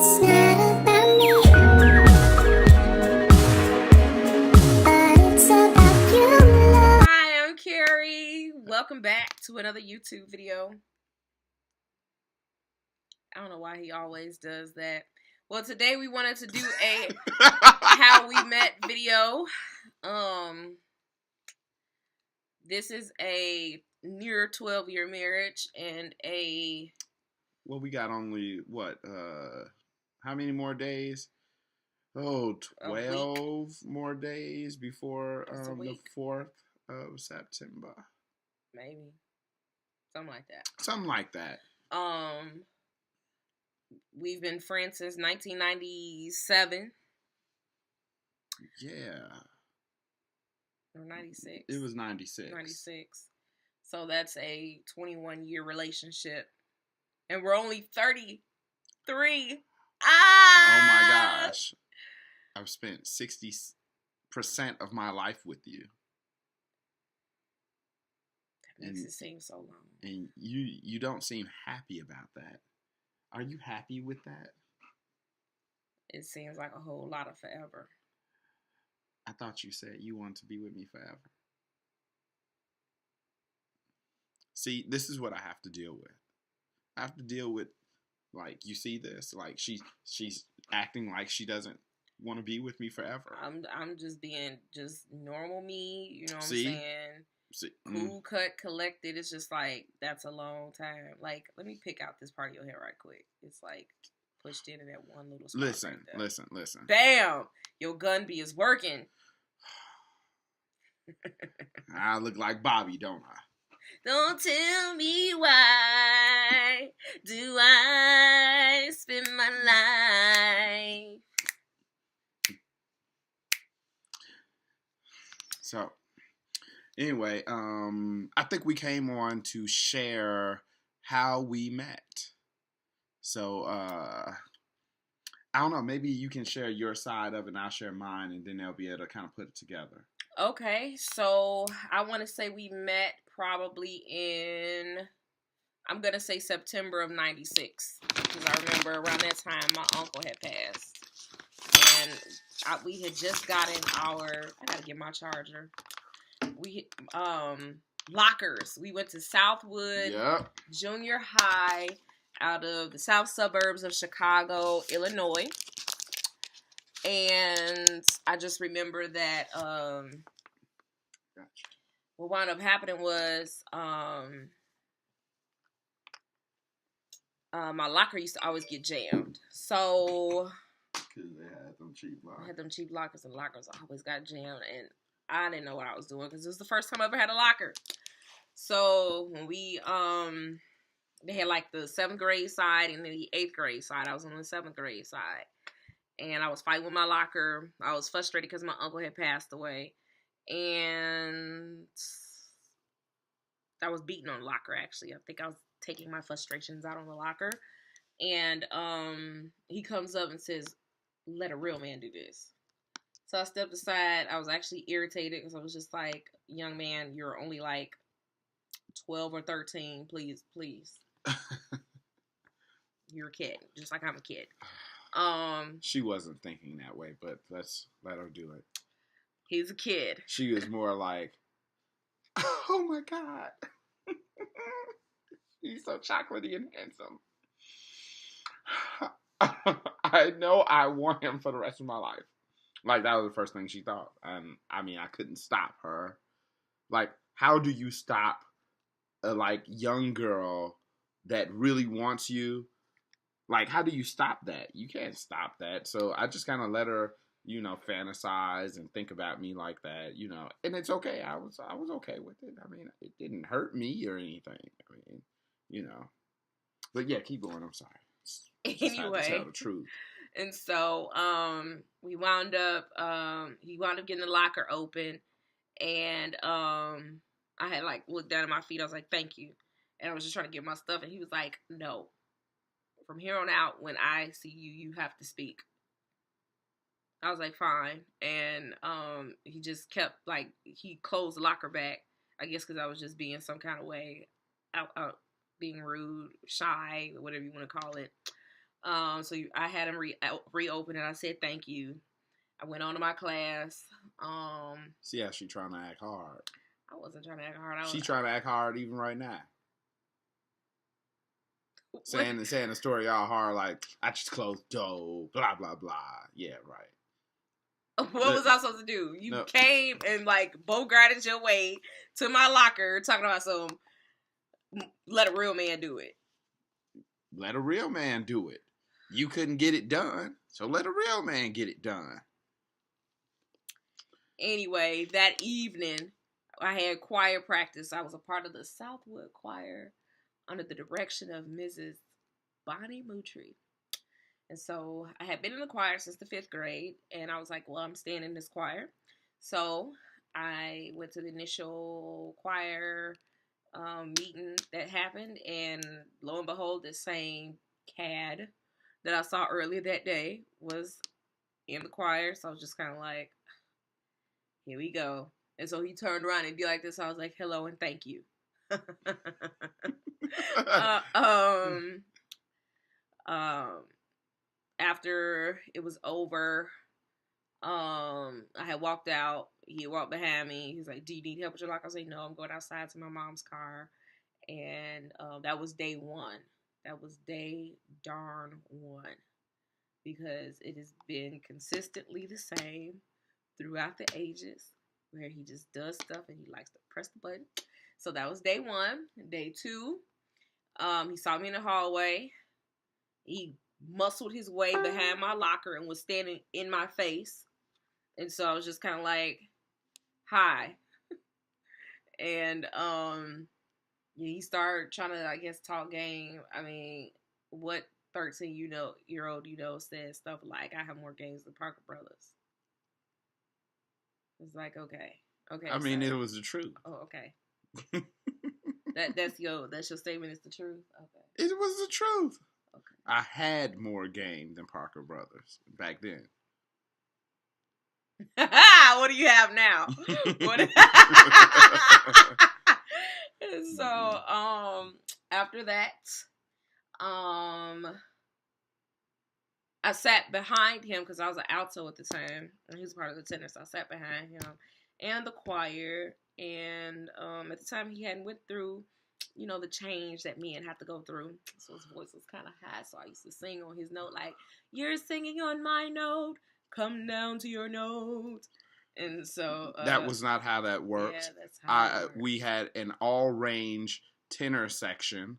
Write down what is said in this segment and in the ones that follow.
It's not about me, but it's about you, love. Hi, I'm Carrie. Welcome back to another YouTube video. I don't know why he always does that. Well, today we wanted to do a how we met video. This is a near 12-year marriage and a Well, we got only how many more days? Oh, A week. 12 more days before Just a the week. 4th of September. maybe something like that. Something like that. We've been friends since 1997 Yeah. or 96. It was 96. 96. So that's a 21-year relationship. And we're only 33. Oh my gosh. I've spent 60% of my life with you. That makes it seem so long. And you don't seem happy about that. Are you happy with that? It seems like a whole lot of forever. I thought you said you wanted to be with me forever. See, this is what I have to deal with. I have to deal with, like, you see this? Like, she's acting like she doesn't want to be with me forever. I'm just being just normal me, you know what See? I'm saying? See, Cool cut, collected. It's just like, that's a long time. Like, let me pick out this part of your hair right quick. It's like pushed in that one little spot. Listen. Bam! Your gun bee is working. I look like Bobby, don't I? Don't tell me why do I spend my life. So, anyway, I think we came on to share how we met. So, I don't know, maybe you can share your side of it and I'll share mine, and then they'll be able to kind of put it together. Okay, so I want to say we met probably in, I'm going to say September of 96. Because I remember around that time my uncle had passed. And we had just gotten I got to get my charger. Lockers. We went to Southwood Junior High out of the south suburbs of Chicago, Illinois. And I just remember that what wound up happening was my locker used to always get jammed. So Because they had them cheap lockers. I had them cheap lockers, and lockers always got jammed, and I didn't know what I was doing because it was the first time I ever had a locker. So when we they had like the 7th grade side and then the 8th grade side. I was on the 7th grade side. And I was fighting with my locker. I was frustrated because my uncle had passed away. And I was beating on the locker, actually. I think I was taking my frustrations out on the locker. And he comes up and says, "Let a real man do this." So I stepped aside. I was actually irritated because I was just like, "Young man, you're only like 12 or 13. Please. You're a kid, just like I'm a kid." She wasn't thinking that way, but let's let her do it. He's a kid. She was more like, "Oh my God, he's so chocolatey and handsome. I know I want him for the rest of my life." Like, that was the first thing she thought. And I mean, I couldn't stop her. Like, how do you stop a young girl that really wants you? Like, how do you stop that? You can't stop that. So I just kind of let her, fantasize and think about me like that, and it's okay. I was okay with it. I mean, it didn't hurt me or anything. I mean, but yeah, keep going. I'm sorry. Anyway, to tell the truth. And so he wound up getting the locker open, and I had looked down at my feet. I was like, "Thank you," and I was just trying to get my stuff, and he was like, "No. From here on out, when I see you, you have to speak." I was like, "Fine." And he just kept, he closed the locker back, I guess because I was just being some kind of way, out being rude, shy, whatever you want to call it. I had him reopen it. I said thank you. I went on to my class. See how she trying to act hard. I wasn't trying to act hard. She trying to act hard even right now. Saying the story all hard, like, I just closed door, blah, blah, blah. Yeah, right. What was I supposed to do? You came and, like, bogarted your way to my locker talking about let a real man do it. Let a real man do it. You couldn't get it done, so let a real man get it done. Anyway, that evening, I had choir practice. I was a part of the Southwood Choir under the direction of Mrs. Bonnie Moutry. And so I had been in the choir since the 5th grade, and I was like, well, I'm staying in this choir. So I went to the initial choir meeting that happened, and lo and behold, the same cad that I saw earlier that day was in the choir. So I was just kind of like, here we go. And so he turned around and did like this. I was like, hello and thank you. After it was over, I had walked out. He walked behind me. He's like, do you need help with your lock? I was like, no, I'm going outside to my mom's car. And that was day one. That was day darn one. Because it has been consistently the same throughout the ages, where he just does stuff and he likes to press the button. So that was day one. Day two, he saw me in the hallway. He muscled his way behind my locker and was standing in my face. And so I was just kind of like, hi. And he started trying to, I guess, talk game. I mean, what 13-year-old says stuff like, I have more games than Parker Brothers? It's like, okay. I mean, it was the truth. Oh, okay. That's your statement. It's the truth. Okay. It was the truth. Okay. I had more game than Parker Brothers back then. What do you have now? So, after that, I sat behind him because I was an alto at the time, and he was part of the tenor. So I sat behind him and the choir. And at the time, he hadn't went through, the change that men have to go through. So his voice was kind of high. So I used to sing on his note, like, you're singing on my note, come down to your note. And so that was not how that worked. Yeah, that's how it worked. We had an all-range tenor section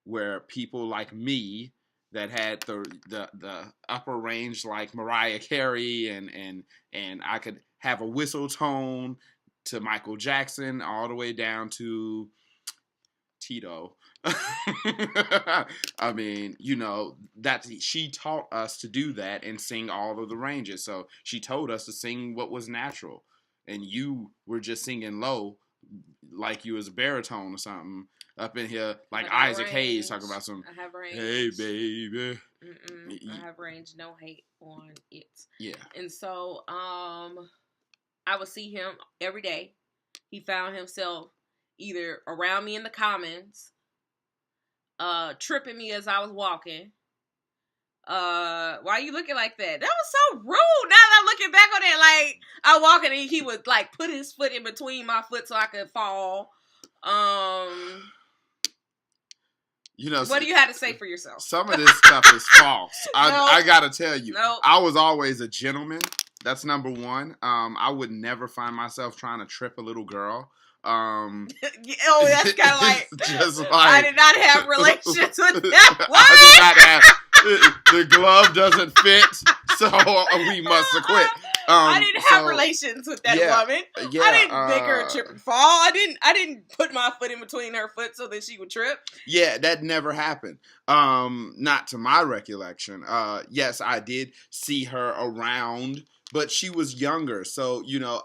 where people like me that had the upper range like Mariah Carey and I could have a whistle tone to Michael Jackson all the way down to Tito. I mean, that she taught us to do that and sing all of the ranges. So she told us to sing what was natural, and you were just singing low, like you was a baritone or something up in here, like Isaac Hayes talking about some. I have range. Hey baby. I have range. No hate on it. Yeah. And so, I would see him every day. He found himself either around me in the commons, tripping me as I was walking. Why are you looking like that? That was so rude. Now that I'm looking back on it, like, I walk and he would like put his foot in between my foot so I could fall. What do you have to say for yourself? Some of this stuff is false. I gotta tell you. Nope. I was always a gentleman. That's number one. I would never find myself trying to trip a little girl. That's kind of like, just like I did not have relations with that. What? I did not have. The glove doesn't fit, so we must acquit. I didn't have relations with that woman. Yeah, I didn't make her trip and fall. I didn't put my foot in between her foot so that she would trip. Yeah, that never happened. Not to my recollection. Yes, I did see her around, but she was younger. So,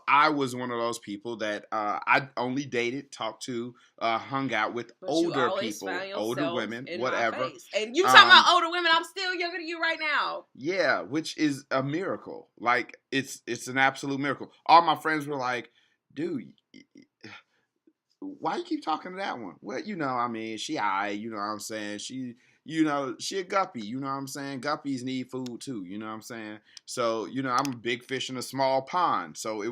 I was one of those people that I only dated, talked to, hung out with older people, older women, whatever. And you talking about older women, I'm still younger than you right now. Yeah, which is a miracle. Like, it's an absolute miracle. All my friends were like, dude, why you keep talking to that one? Well, she you know what I'm saying? She, she a guppy. You know what I'm saying? Guppies need food too. You know what I'm saying? So, I'm a big fish in a small pond. So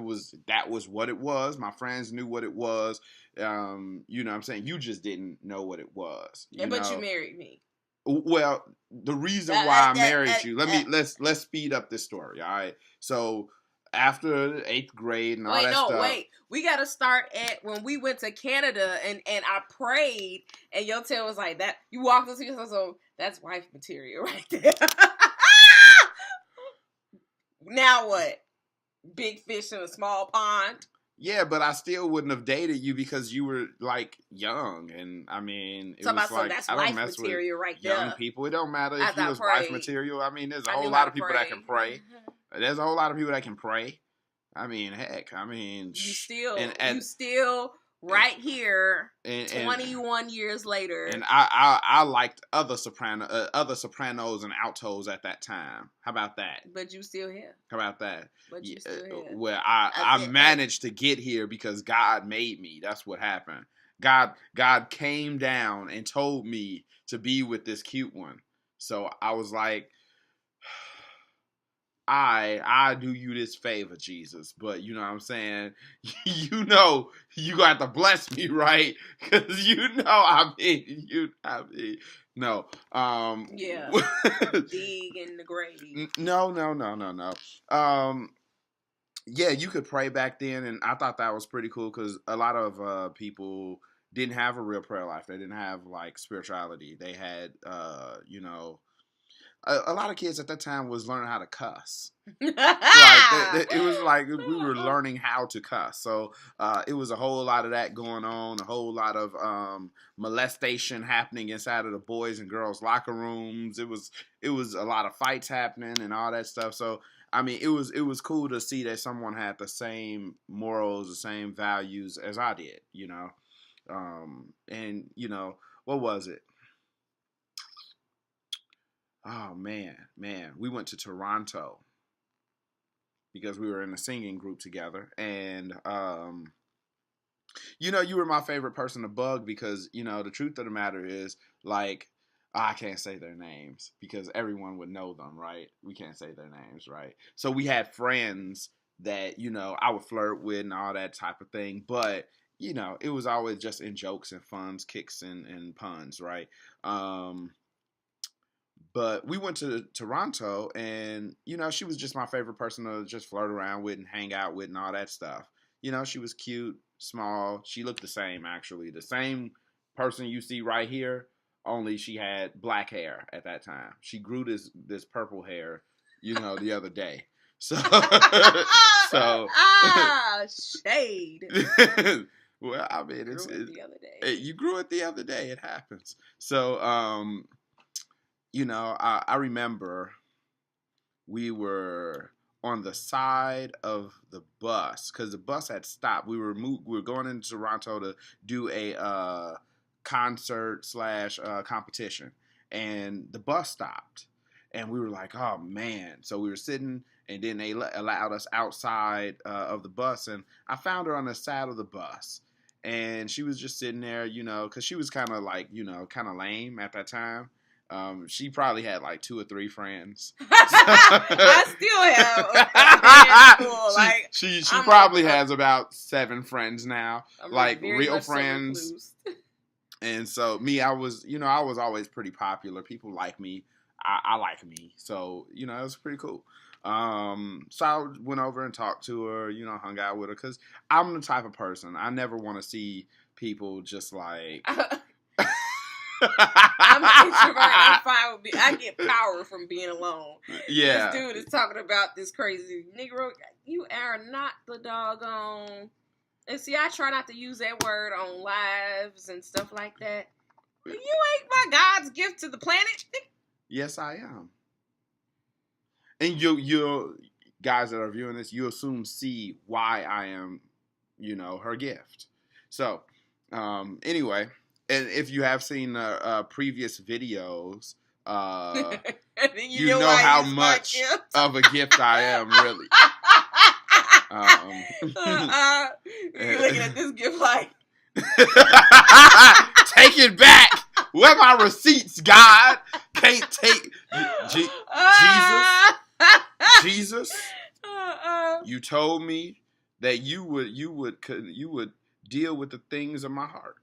that was what it was. My friends knew what it was. You know what I'm saying? You just didn't know what it was. But you married me. Well, the reason why I married you, let's speed up this story, all right? So after 8th grade and all that stuff. Wait. We got to start at when we went to Canada and I prayed and your tail was like that. You walked into yourself, so that's wife material right there. Now what? Big fish in a small pond? Yeah, but I still wouldn't have dated you because you were like young, and I mean, it was like that's I don't wife mess material with right there. young people. It don't matter if you was wife material. I mean, there's a whole lot of people that can pray. There's a whole lot of people that can pray. I mean, heck, you still right here, 21 years later. And I liked other sopranos and altos at that time. How about that? But you still here. How about that? But you still here. Well, I managed to get here because God made me. That's what happened. God came down and told me to be with this cute one. So I was like, I do you this favor, Jesus, but you know what I'm saying? You got to bless me, right? Because no. Yeah. Dig in the grave. No. Yeah, you could pray back then, and I thought that was pretty cool because a lot of people didn't have a real prayer life. They didn't have like spirituality. They had, a lot of kids at that time was learning how to cuss. It was like we were learning how to cuss. So it was a whole lot of that going on, a whole lot of molestation happening inside of the boys and girls locker rooms. It was a lot of fights happening and all that stuff. So I mean, it was cool to see that someone had the same morals, the same values as I did, and what was it? Oh, man, we went to Toronto because we were in a singing group together. And, you were my favorite person to bug because, the truth of the matter is, like, I can't say their names because everyone would know them, right? We can't say their names, right? So we had friends that, I would flirt with and all that type of thing. But, it was always just in jokes and funs, kicks and puns, right? But we went to Toronto, and, she was just my favorite person to just flirt around with and hang out with and all that stuff. She was cute, small. She looked the same, actually. The same person you see right here, only she had black hair at that time. She grew this purple hair, the other day. So, shade. Well, I mean, the other day. You grew it the other day. It happens. So, I remember we were on the side of the bus because the bus had stopped. We were going into Toronto to do a concert / competition, and the bus stopped, and we were like, "Oh man!" So we were sitting, and then they allowed us outside of the bus, and I found her on the side of the bus, and she was just sitting there, because she was kind of like, kind of lame at that time. She probably had like 2 or 3 friends. I still have. She probably has about 7 friends now, like real friends. And so me, I was always pretty popular. People like me. I like me. So, it was pretty cool. So I went over and talked to her, hung out with her because I'm the type of person, I never want to see people just like... I'm an introvert. I'm fine with I get power from being alone. Yeah. This dude is talking about this crazy Negro. You are not the doggone. And see, I try not to use that word on lives and stuff like that. You ain't my God's gift to the planet. Yes, I am. And you guys that are viewing this, you assume see why I am, her gift. So, anyway. And if you have seen previous videos, you know how much of a gift I am, really. You're looking at this gift like... Take it back! Where my receipts, God? Can't take Jesus. You told me that you would deal with the things of my heart.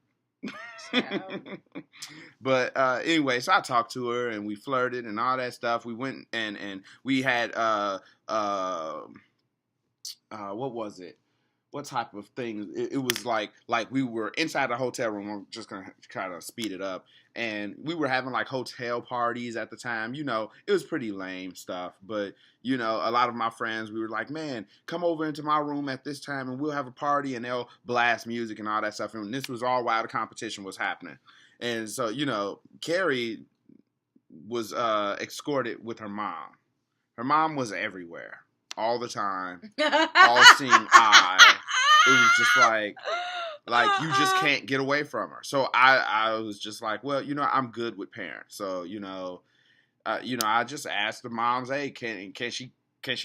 But anyway, so I talked to her and we flirted and all that stuff. We went and we had what was it? What type of thing? It was like we were inside the hotel room. I'm just gonna kind of speed it up, and we were having like hotel parties at the time. You know, it was pretty lame stuff, but you know, a lot of my friends, we were like, man, come over into my room at this time, and we'll have a party, and they'll blast music and all that stuff. And this was all while the competition was happening, and so you know, Carrie was escorted with her mom. Her mom was everywhere, all the time, all seeing eye. It was just like you just can't get away from her. So I was just like, well, you know, I'm good with parents. So you know, I just asked the moms, hey, can she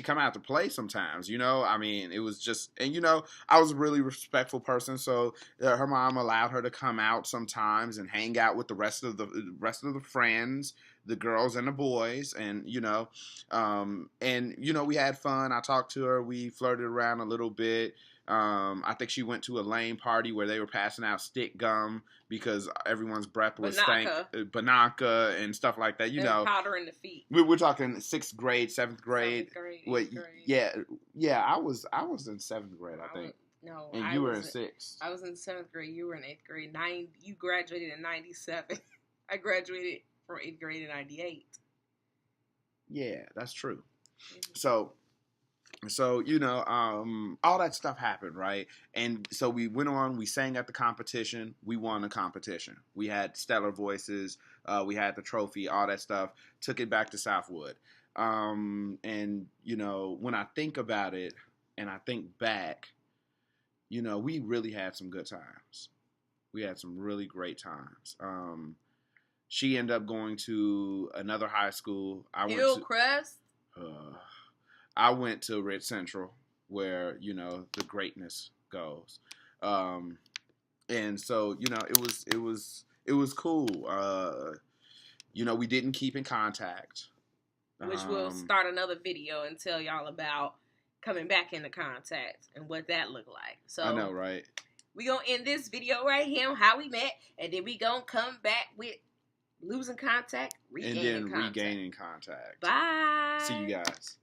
come out to play sometimes? You know, I mean, it was just, and you know, I was a really respectful person, so her mom allowed her to come out sometimes and hang out with the rest of the friends, the girls and the boys, and you know, we had fun. I talked to her, we flirted around a little bit. I think she went to a lame party where they were passing out stick gum because everyone's breath was stank, banaka and stuff like that. You know, powder in the feet. We're talking 6th grade, 7th grade. 7th grade, Wait, grade. Yeah. I was in 7th grade, I think. No, and you were in 6th. I was in 7th grade. You were in 8th grade. You graduated in 97. I graduated from 8th grade in 98. Yeah, that's true. Mm-hmm. So you know, all that stuff happened, right? And so we went on. We sang at the competition. We won the competition. We had stellar voices. We had the trophy. All that stuff. Took it back to Southwood. And you know, when I think about it, and I think back, you know, we really had some good times. We had some really great times. She ended up going to another high school. Hillcrest. I went to Red Central, where you know the greatness goes, and so you know it was cool. You know, we didn't keep in contact, which we'll start another video and tell y'all about coming back into contact and what that looked like. So I know, right? We gonna end this video right here on how we met, and then we gonna come back with losing contact, regaining contact. Regaining contact. Bye. See you guys.